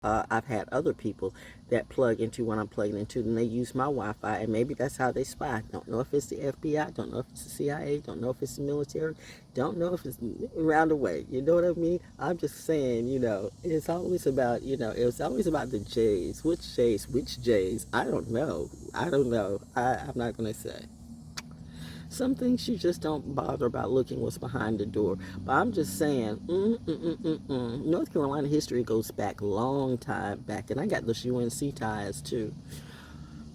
I've had other people that plug into what I'm plugging into, and they use my Wi-Fi, and maybe that's how they spy. Don't know if it's the FBI, don't know if it's the CIA, don't know if it's the military, don't know if it's around the way. You know what I mean? I'm just saying, it's always about, it's always about the J's. Which J's? Which J's? I don't know. I don't know. I'm not going to say. Some things you just don't bother about looking what's behind the door. But I'm just saying, North Carolina history goes back a long time back, and I got those UNC ties too.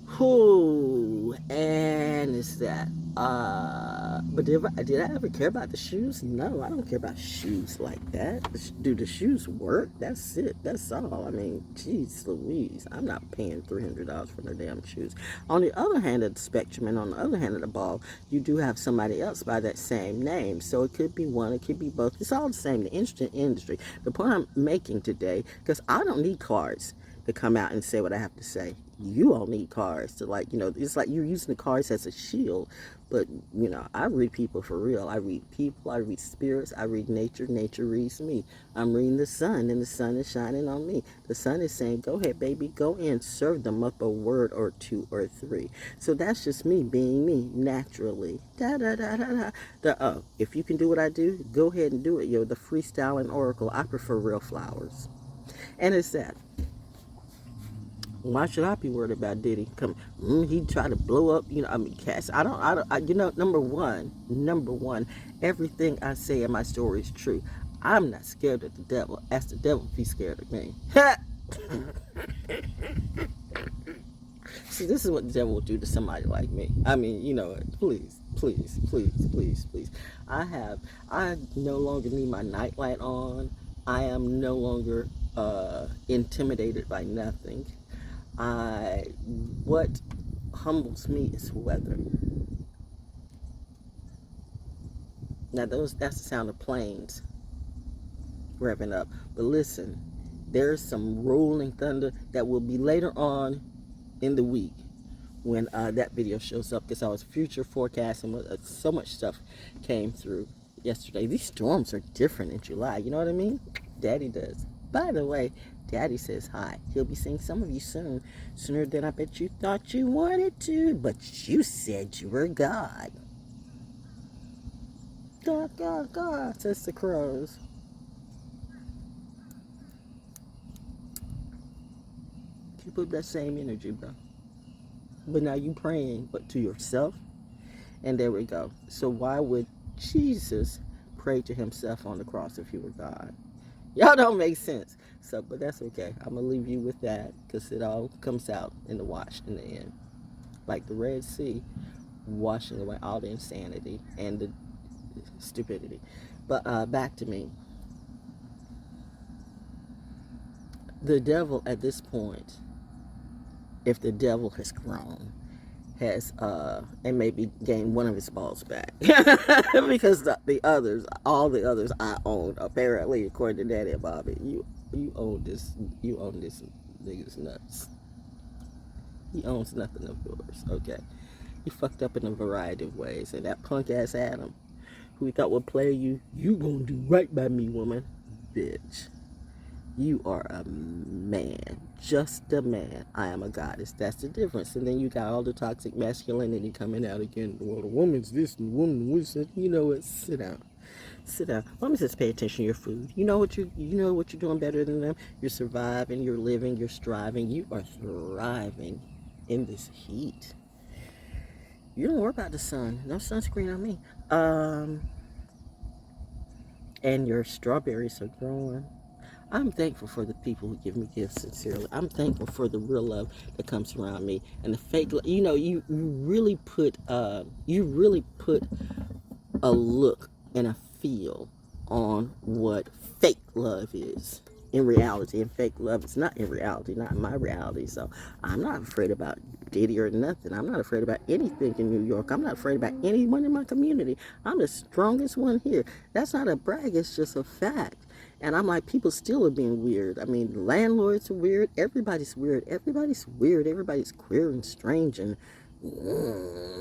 Who and it's that. But did I ever care about the shoes? No, I don't care about shoes like that. Do the shoes work? That's it. That's all. I mean, geez Louise, I'm not paying $300 for the damn shoes. On the other hand of the spectrum, and on the other hand of the ball, you do have somebody else by that same name. So it could be one, it could be both. It's all the same. The industry. The point I'm making today, because I don't need cards to come out and say what I have to say. You all need cards to, it's like you're using the cards as a shield. But, I read people for real. I read people, I read spirits, I read nature, nature reads me. I'm reading the sun, and the sun is shining on me. The sun is saying, go ahead, baby, go in, serve them up a word or two or three. So that's just me being me, naturally. If you can do what I do, go ahead and do it. The freestyling oracle, I prefer real flowers. And it's that. Why should I be worried about Diddy? He tried to blow up, Cash. Number one, everything I say in my story is true. I'm not scared of the devil. Ask the devil if he's scared of me. See, this is what the devil will do to somebody like me. I mean, please. I no longer need my nightlight on. I am no longer intimidated by nothing. What humbles me is weather. Now that's the sound of planes revving up. But listen, there's some rolling thunder that will be later on in the week when that video shows up, because I was future forecasting. So much stuff came through yesterday. These storms are different in July. You know what I mean? Daddy does. By the way, Daddy says hi. He'll be seeing some of you soon. Sooner than I bet you thought you wanted to. But you said you were God. God, says the crows. Keep up that same energy, bro. But now you praying, but to yourself. And there we go. So why would Jesus pray to himself on the cross if he were God? Y'all don't make sense. So, but that's okay. I'm going to leave you with that, because it all comes out in the wash in the end. Like the Red Sea, washing away all the insanity and the stupidity. But back to me. The devil at this point, if the devil has grown, has and maybe gained one of his balls back. Because all the others I own, apparently, according to Daddy and Bobby. You own this nigga's nuts. He owns nothing of yours, okay? He fucked up in a variety of ways. And that punk ass Adam, who he thought would play you gonna do right by me, woman. Bitch. You are a man, just a man. I am a goddess. That's the difference. And then you got all the toxic masculinity coming out again. Well, the woman's this and the woman was that. You know what? Sit down. Let me just pay attention to your food. You know what you're doing better than them. You're surviving. You're living. You're striving. You are thriving in this heat. You don't worry about the sun. No sunscreen on me. And your strawberries are growing. I'm thankful for the people who give me gifts sincerely. I'm thankful for the real love that comes around me, and the fake love. You really put a look and a feel on what fake love is in reality, and fake love is not in reality, not in my reality. So I'm not afraid about Diddy or nothing. I'm not afraid about anything in New York. I'm not afraid about anyone in my community. I'm the strongest one here. That's not a brag, it's just a fact. And I'm like, people still are being weird. I mean, landlords are weird. Everybody's weird. Everybody's queer and strange and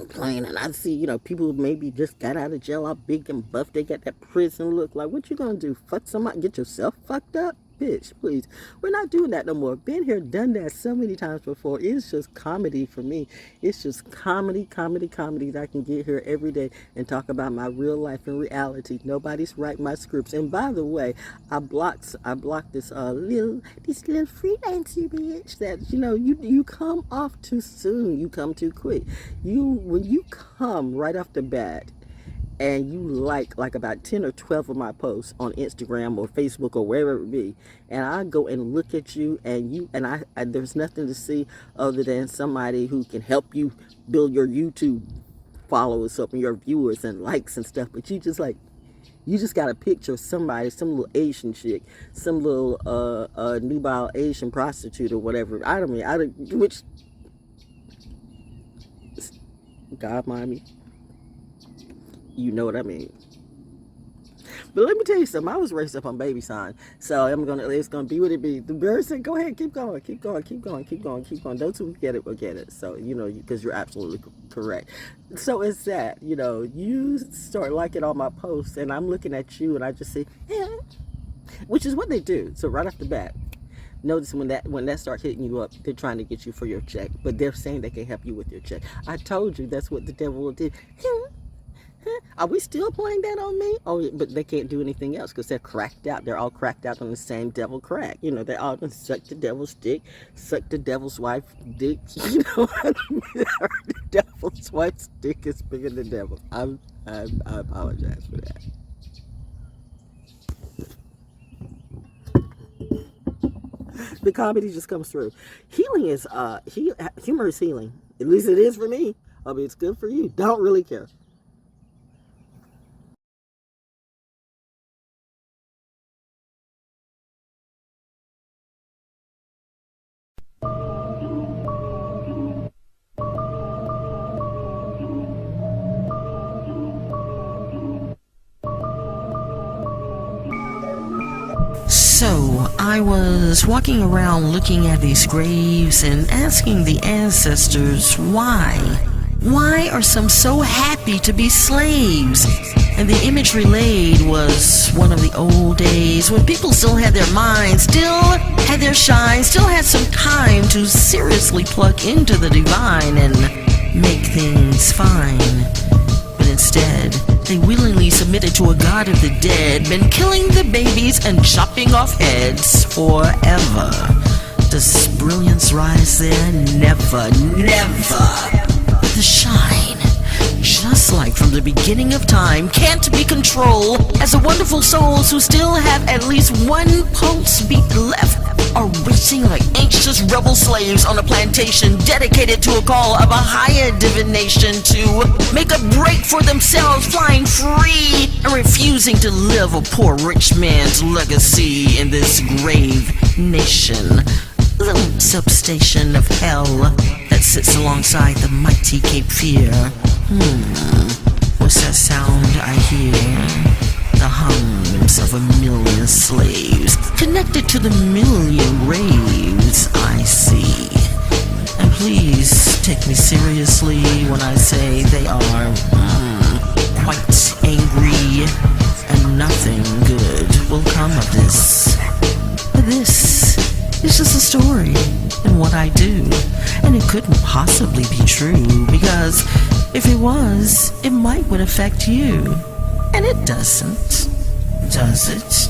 plain. And I see, people who maybe just got out of jail, all big and buff. They got that prison look. Like, what you gonna do? Fuck somebody? Get yourself fucked up? bitch, please. We're not doing that no more. Been here, done that so many times before. It's just comedy for me. It's just comedy that I can get here every day and talk about my real life and reality. Nobody's writing my scripts. And by the way, I blocked this little freelancer bitch that, you know, you come off too soon. You come too quick. When you come right off the bat, and you like about 10 or 12 of my posts on Instagram or Facebook or wherever it be, and I go and look at you, and I there's nothing to see other than somebody who can help you build your YouTube followers up and your viewers and likes and stuff, but you just got a picture of somebody, some little Asian chick, some little nubile Asian prostitute or whatever. Which, God mind me, you know what I mean. But let me tell you something. I was raised up on baby sign, so it's gonna be what it be. The bird said, "Go ahead, keep going. Those who get it will get it." So you know, because you're absolutely correct. So it's that, you know, you start liking all my posts, and I'm looking at you, and I just say, "Yeah," which is what they do. So right off the bat, notice when that starts hitting you up, they're trying to get you for your check, but they're saying they can help you with your check. I told you that's what the devil will do. Are we still playing that on me? Oh, but they can't do anything else because they're cracked out. They're all cracked out on the same devil crack. You know, they all gonna suck the devil's dick, suck the devil's wife dick. You know what I mean? The devil's wife's dick is bigger than the devil. I apologize for that. The comedy just comes through. Healing is humor is healing. At least it is for me. I mean, it's good for you. Don't really care. So, I was walking around looking at these graves and asking the ancestors why. Why are some so happy to be slaves? And the image relayed was one of the old days when people still had their minds, still had their shine, still had some time to seriously plug into the divine and make things fine. But instead, they willingly submitted to a god of the dead, been killing the babies and chopping off heads forever. Does brilliance rise there? Never, never. The shine, just like from the beginning of time, can't be controlled, as the wonderful souls who still have at least one pulse beat left are waiting like anxious rebel slaves on a plantation dedicated to a call of a higher divination to make a break for themselves, flying free and refusing to live a poor rich man's legacy in this grave nation. Little substation of hell that sits alongside the mighty Cape Fear. What's that sound I hear? The hums of 1,000,000 slaves connected to the 1,000,000 graves I see. And please take me seriously when I say they are quite angry, and nothing good will come of this. This is just a story and what I do, and it couldn't possibly be true, because if it was, it might would affect you. And it doesn't, does it?